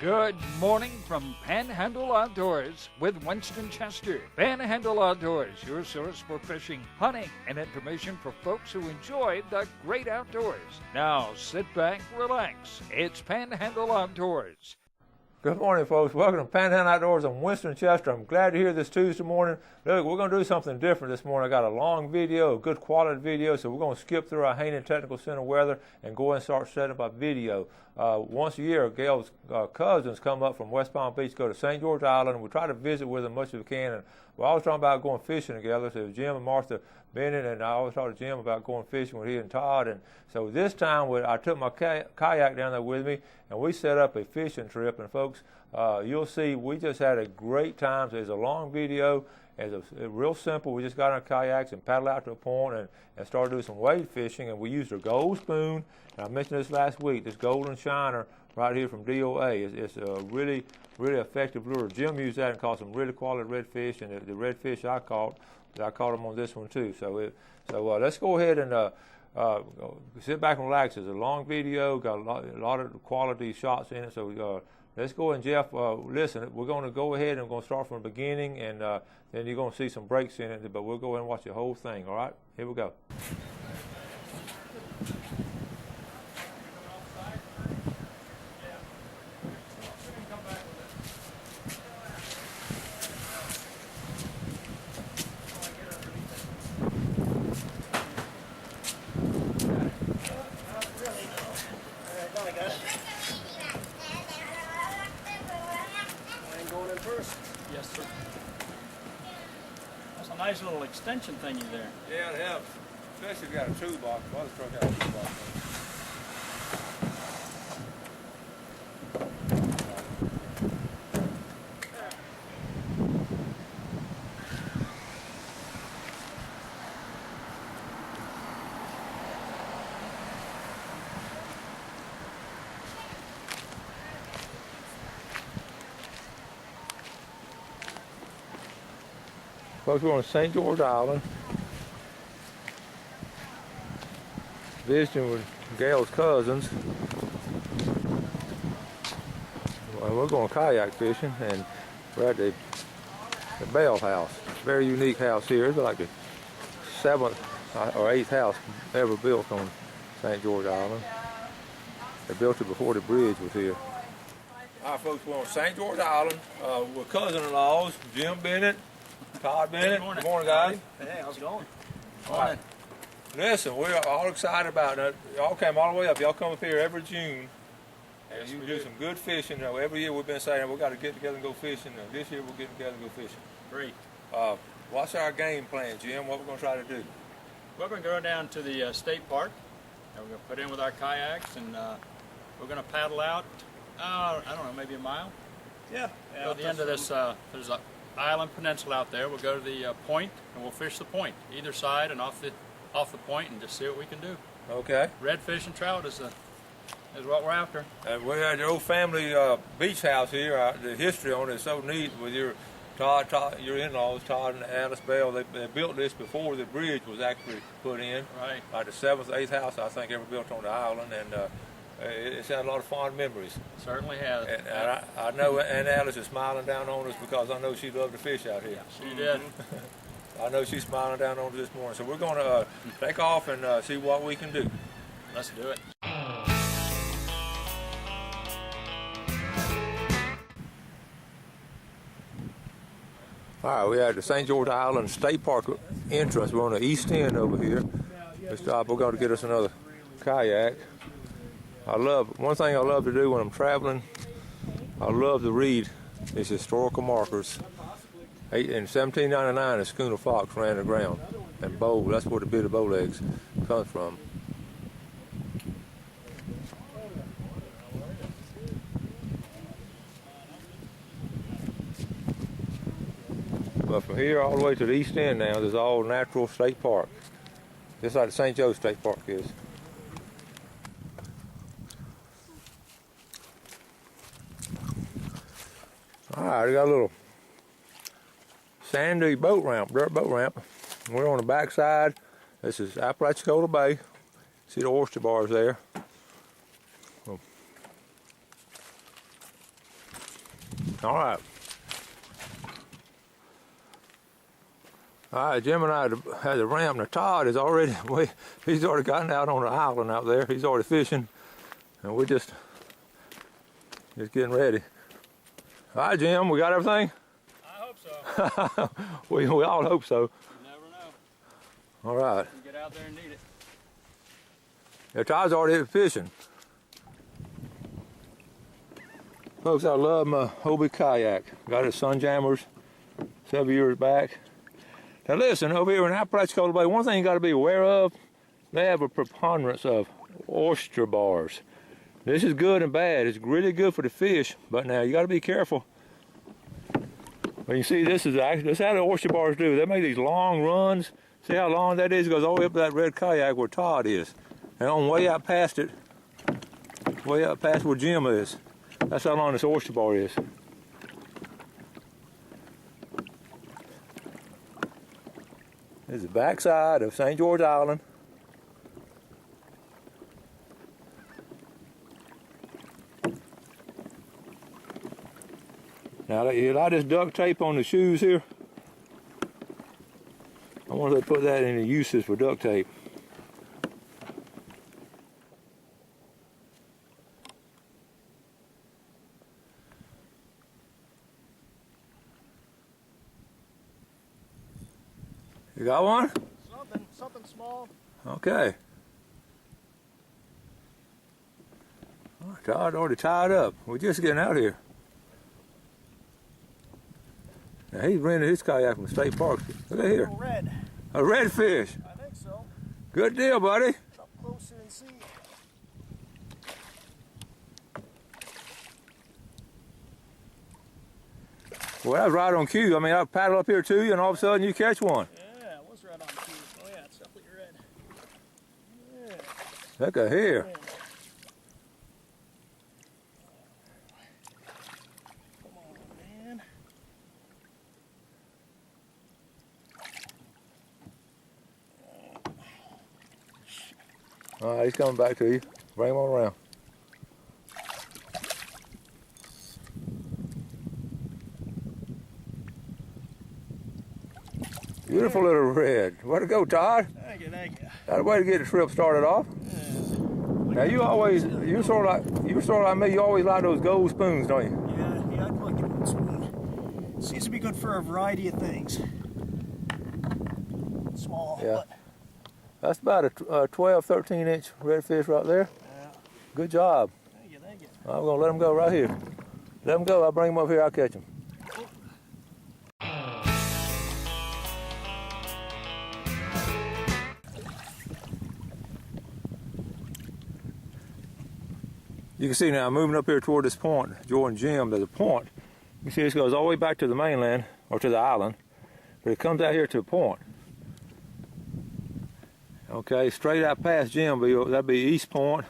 Good morning from Panhandle Outdoors with Winston Chester. Panhandle Outdoors, your source for fishing, hunting, and information for folks who enjoy the great outdoors. Now sit back, relax. It's Panhandle Outdoors. Good morning, folks. Welcome to Panhandle Outdoors. I'm Winston Chester. I'm glad to hear this Tuesday morning. Look, we're going to do something different this morning. I got a long video, a good quality video, so we're going to skip through our Haney Technical Center weather and go ahead and start setting up our video. Once a year, Gail's cousins come up from West Palm Beach, go to St. George Island, and we try to visit with them much as we can. And we're always talking about going fishing together. So Jim and Martha Bennett, and I always talk to Jim about going fishing with he and Todd. And so this time, I took my kayak down there with me, and we set up a fishing trip. And folks, you'll see we just had a great time. So it's a long video. It's real simple. We just got on our kayaks and paddled out to a point and started doing some wade fishing. And we used a gold spoon. And I mentioned this last week, this golden shiner right here from DOA. It's a really, really effective lure. Jim used that and caught some really quality redfish. And the redfish I caught them on this one too. So let's go ahead and sit back and relax. It's a long video, got a lot of quality shots in it. So let's go and Jeff, listen, we're going to go ahead and we're going to start from the beginning, and then you're going to see some breaks in it, but we'll go ahead and watch the whole thing, all right? Here we go. Yes, sir. That's a nice little extension thingy there. Yeah, it helps, especially if you got a toolbox. My other truck has a toolbox. Folks, we're on St. George Island, visiting with Gail's cousins. Well, we're going kayak fishing, and we're at the Bell House. Very unique house here. It's like the 7th or 8th house ever built on St. George Island. They built it before the bridge was here. All right, folks, we're on St. George Island. We're cousin-in-laws, Jim Bennett, Todd Bennett. Good morning, guys. Hey, how's it going? All right. Listen, we're all excited about it. Y'all came all the way up. Y'all come up here every June, and Yes, you we do do. some good fishing. You know, every year we've been saying we've got to get together and go fishing. This year we're getting together and go fishing. Great. What's our game plan, Jim? What we're going to try to do? We're going to go down to the state park, and we're going to put in with our kayaks, and we're going to paddle out, I don't know, maybe a mile? Yeah. Go to the end of this, there's an island peninsula out there. We'll go to the point, and we'll fish the point, either side and off the point, and just see what we can do. Okay. Redfish and trout is what we're after. And we had your old family beach house here. The history on it is so neat with your your in-laws, Todd and Alice Bell. They built this before the bridge was actually put in. Right. Like the 7th, 8th house I think ever built on the island, and it's had a lot of fond memories. Certainly has. And I know Aunt Alice is smiling down on us because I know she loved to fish out here. She did. I know she's smiling down on us this morning. So we're going to take off and see what we can do. Let's do it. All right, we're at the St. George Island State Park entrance. We're on the east end over here. We're going to get us another kayak. One thing I love to do when I'm traveling, I love to read these historical markers. In 1799, a schooner Fox ran aground, and that's where the bit of bow legs comes from. But from here all the way to the east end now, there's all natural state park, just like the St. Joe State Park is. All right, we got a little sandy boat ramp, dirt boat ramp. We're on the back side. This is Apalachicola Bay. See the oyster bars there. All right. All right, Jim and I had the ramp. Now Todd is already, he's already gotten out on the island out there. He's already fishing, and we're just getting ready. All right, Jim, we got everything? I hope so. we all hope so. You never know. All right. You get out there and need it. Yeah, Todd's already fishing. Folks, I love my Hobie kayak. Got it at Sunjammers several years back. Now listen, over here in Apalachicola Bay, one thing you got to be aware of, they have a preponderance of oyster bars. This is good and bad. It's really good for the fish, but now you got to be careful. But you see, this is how the oyster bars do. They make these long runs. See how long that is? It goes all the way up to that red kayak where Todd is. And on way out past it, way out past where Jim is. That's how long this oyster bar is. This is the backside of St. George Island. Now, you like this duct tape on the shoes here? I wonder if they put that in the uses for duct tape. You got one? Something small. Okay. Oh, Todd already tied up. We're just getting out here. Now he's rented his kayak from State Park. Look at here. Red. A redfish. I think so. Good deal, buddy. Get up closer and see. Well, that was right on cue. I mean, I paddle up here to you, and all of a sudden you catch one. Yeah, it was right on cue. Oh yeah, it's definitely red. Yeah. Look at here. Yeah. Come on, man. All right, he's coming back to you. Bring him on around. Beautiful little red. Way to go, Todd. Thank you, thank you. That's a way to get the trip started off. Now you're sort of like me. You always like those gold spoons, don't you? Yeah, I'd like a good spoon. Seems to be good for a variety of things. Small, Yeah. but That's about a 12, 13 inch redfish right there. yeah. Good job. Thank you, thank you. I'm gonna let him go right here. Let him go. I'll bring him up here. I'll catch him. You can see now, moving up here toward this point, Jordan Jim, there's a point. You see this goes all the way back to the mainland, or to the island, but it comes out here to a point. Okay, straight out past Jim, that'd be East Point.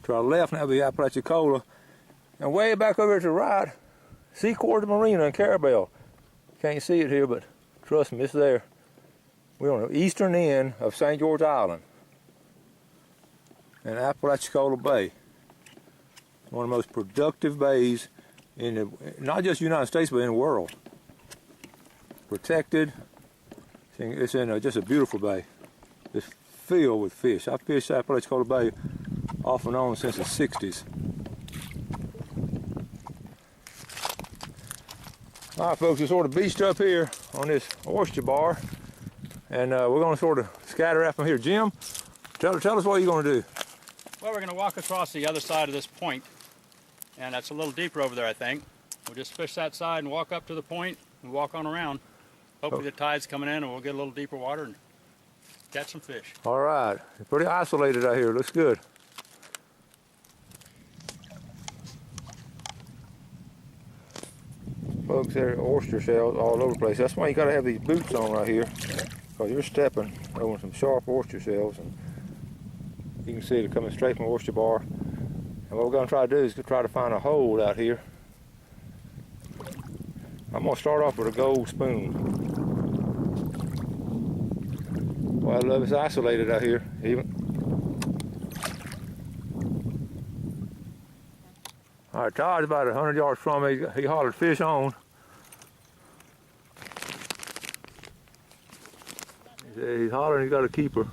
To our left, that'd be Apalachicola. And way back over to the right, Seacourt Marina in Carabel. Can't see it here, but trust me, it's there. We're on the eastern end of St. George Island in Apalachicola Bay. One of the most productive bays in the, not just the United States, but in the world. Protected. It's in just a beautiful bay. It's filled with fish. I've fished Apalachicola Bay off and on since the 60s. All right, folks, we're sort of beached up here on this oyster bar, and we're going to sort of scatter out from here. Jim, tell us what you're going to do. Well, we're going to walk across the other side of this point, and that's a little deeper over there, I think. We'll just fish that side and walk up to the point and walk on around. Hopefully the tide's coming in and we'll get a little deeper water and catch some fish. All right, it's pretty isolated out here. Looks good. Folks, there are oyster shells all over the place. That's why you got to have these boots on right here, because you're stepping over some sharp oyster shells, and you can see they're coming straight from the oyster bar. And what we're going to try to do is to try to find a hole out here. I'm going to start off with a gold spoon. Well, I love it's isolated out here, even. All right, Todd's about 100 yards from me. He hollered, fish on. He's hollering, he's got a keeper.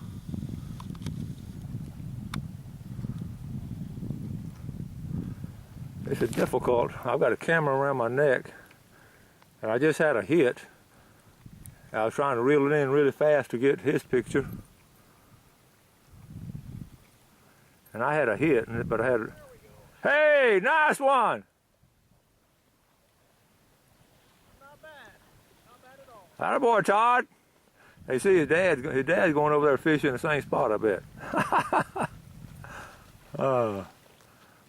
This is difficult. I've got a camera around my neck, and I just had a hit. I was trying to reel it in really fast to get his picture. And I had a hit, but I had... Hey, nice one! Not bad. Not bad at all. Attaboy, Todd. Hey, see, his dad's going over there fishing the same spot, I bet.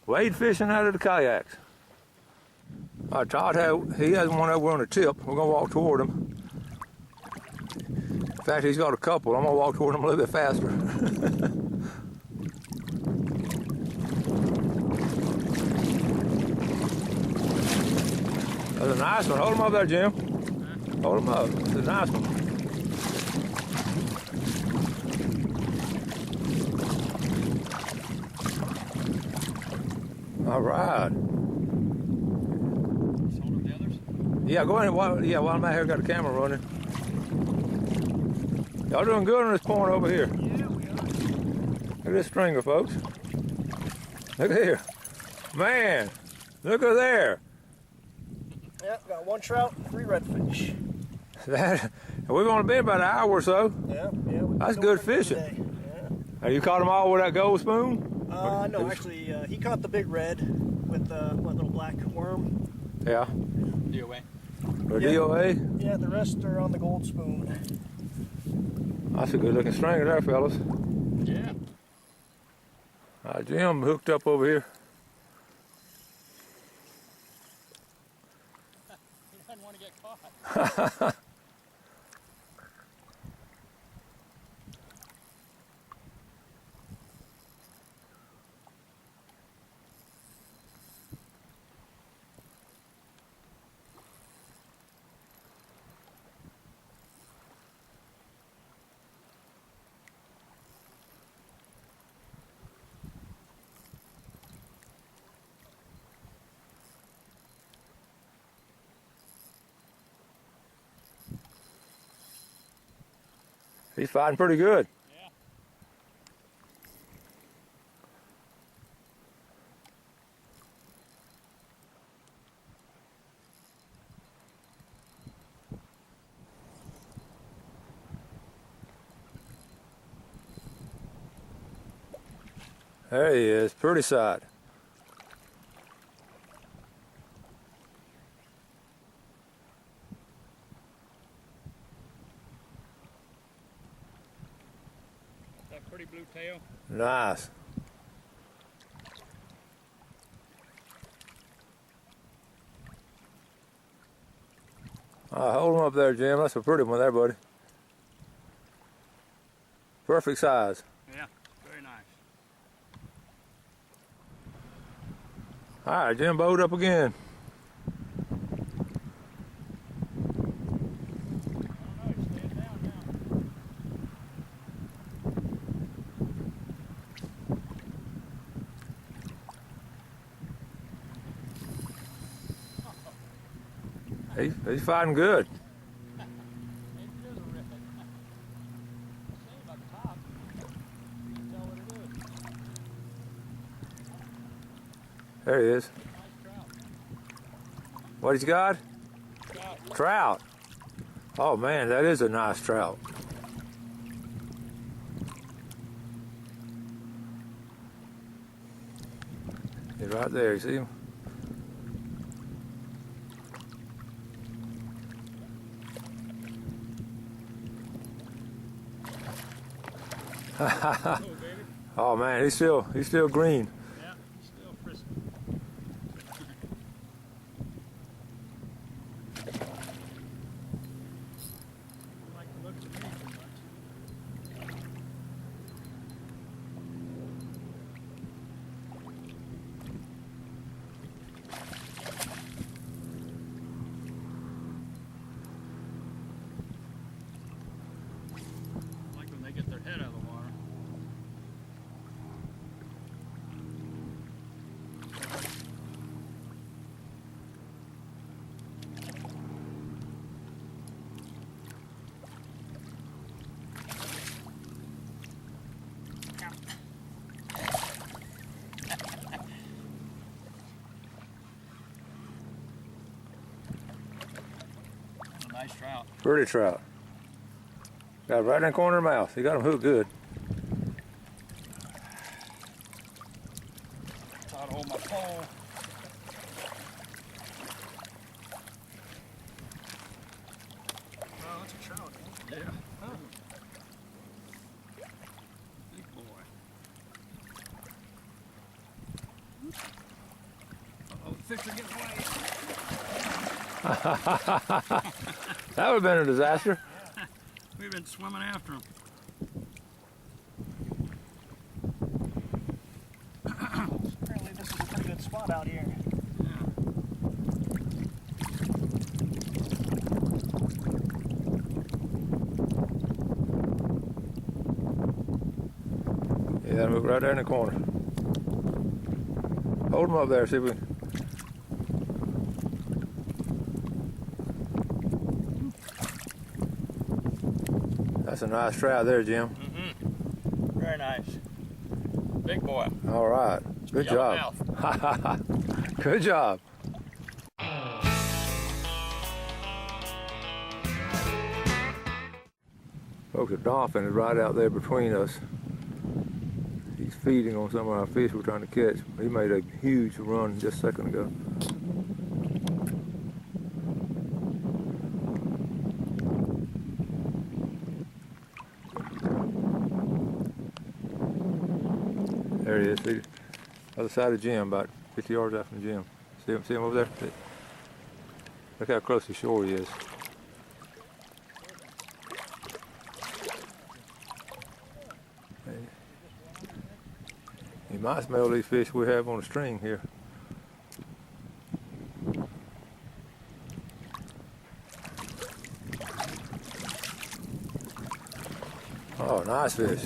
Wade fishing out of the kayaks. All right, Todd, he has one over on the tip. We're going to walk toward him. In fact, he's got a couple. I'm going to walk toward him a little bit faster. That's a nice one. Hold him up there, Jim. Hold him up. It's a nice one. All right. The others? Yeah, go ahead. While I'm out here, got the camera running. Y'all doing good on this point over here. Yeah, we are. Look at this stringer, folks. Look at here. Man, look at there. Yep, got 1 trout, 3 redfish. We've only been about an hour or so. Yeah. That's good fishing. Today. Have you caught them all with that gold spoon? No, actually, he caught the big red with the little black worm. Yeah. DOA. Or Yeah. DOA? Yeah, the rest are on the gold spoon. That's a good looking stringer there, fellas. Yeah. Jim hooked up over here. He doesn't want to get caught. He's fighting pretty good. Yeah. There he is, pretty sight. That pretty blue tail. Nice. Hold him up there, Jim. That's a pretty one there, buddy. Perfect size. Yeah, very nice. All right, Jim, boat up again. I don't know, he's staying down now. He's fighting good. Maybe it is a red. Same up top. You can tell what it is. There he is. Nice trout. What he's got? Trout. Trout. Oh man, that is a nice trout. He's right there, you see him? Oh, baby. Oh man, he's still green. Yeah, he's still frisky. I like the looks of me too much. I like when they get their head out of the water. Nice trout. Pretty trout. Got it right in the corner of the mouth. He got him hooked good. Try to hold my pole. Oh, that's a trout. Yeah. Oh. Big boy. Uh-oh, the fish are getting away. That would have been a disaster. We've been swimming after them. Apparently this is a pretty good spot out here. Yeah, move right there in the corner. Hold him up there, see if we can. That's a nice trout there, Jim. Mm-hmm. Very nice. Big boy. All right. Good Yellow job. mouth. Good job. Folks, a dolphin is right out there between us. He's feeding on some of our fish we're trying to catch. He made a huge run just a second ago. There he is. See, other side of Jim, about 50 yards out from Jim. See him over there? Look how close to shore he is. You might smell these fish we have on the string here. Oh, nice fish.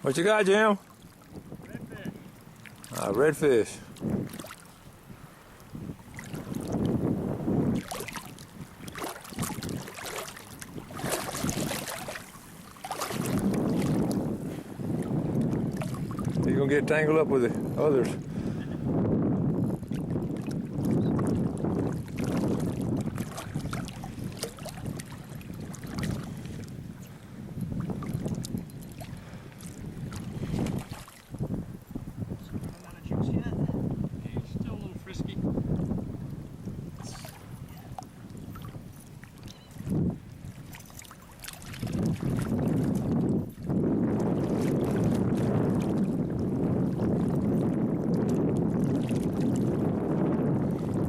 What you got, Jim? Redfish. Redfish. You're gonna get tangled up with the others. Not a juice yet. He's still a little frisky.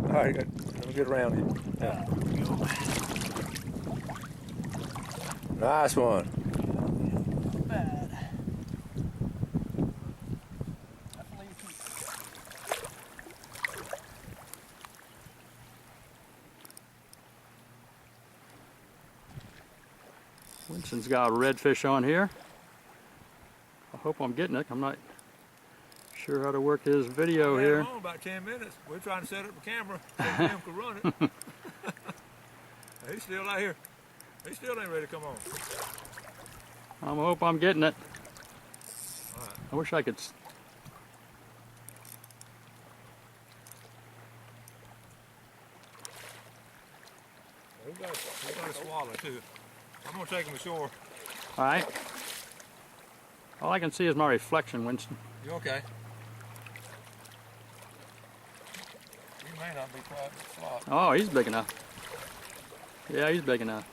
All right, let me get around you. Yeah. Nice one. Not bad. Definitely a keep. Winston's got a redfish on here. I hope I'm getting it. I'm not sure how to work his video here. On about 10 minutes. We're trying to set up the camera so Jim can run it. He's still out here. He still ain't ready to come on. I hope I'm getting it. All right. I wish I could. He got a swallow too. I'm gonna take him ashore. All right. All I can see is my reflection, Winston. You okay? You may not be quite flop. Oh, he's big enough. Yeah, he's big enough.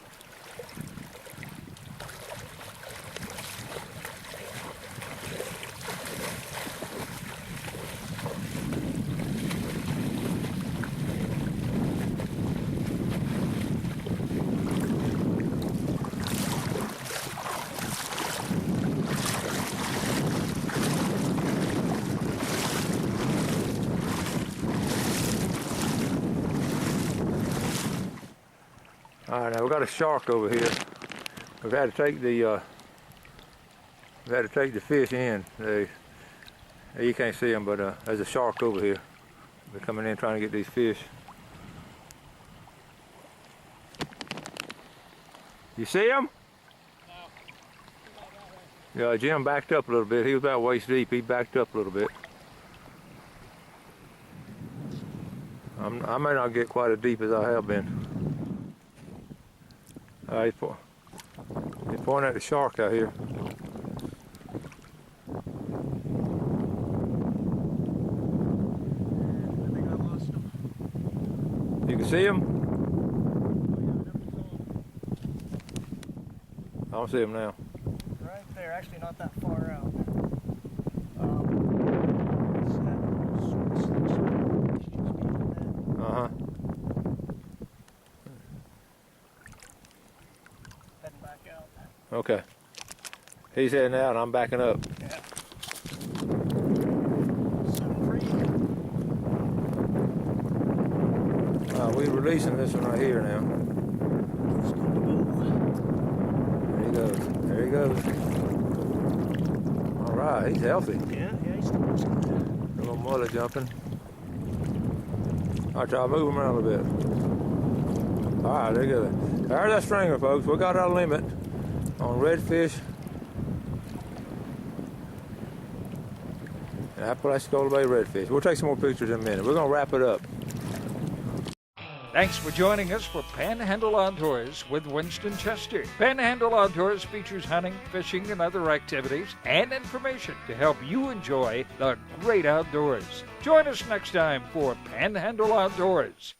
All right, now we got a shark over here. We've had to take the fish in. You can't see them, but there's a shark over here. They're coming in trying to get these fish. You see him? No. Yeah, Jim backed up a little bit. He was about waist deep. He backed up a little bit. I may not get quite as deep as I have been. He's pointing at the shark out here. I think I lost him. You can see him? I don't see him now. Right there, actually not that far out. Uh-huh. Heading back out. Okay. He's heading out and I'm backing up. Yeah. Set free. We're releasing this one right here now. It's good to go. There he goes. There he goes. All right, he's healthy. Yeah, he's still looks good. A little mullet jumping. All right, y'all move him around a little bit. All right, there you go. There's that stringer, folks. We got our limit on redfish and Apalachicola Bay redfish. We'll take some more pictures in a minute. We're going to wrap it up. Thanks for joining us for Panhandle Outdoors with Winston Chester. Panhandle Outdoors features hunting, fishing, and other activities and information to help you enjoy the great outdoors. Join us next time for Panhandle Outdoors.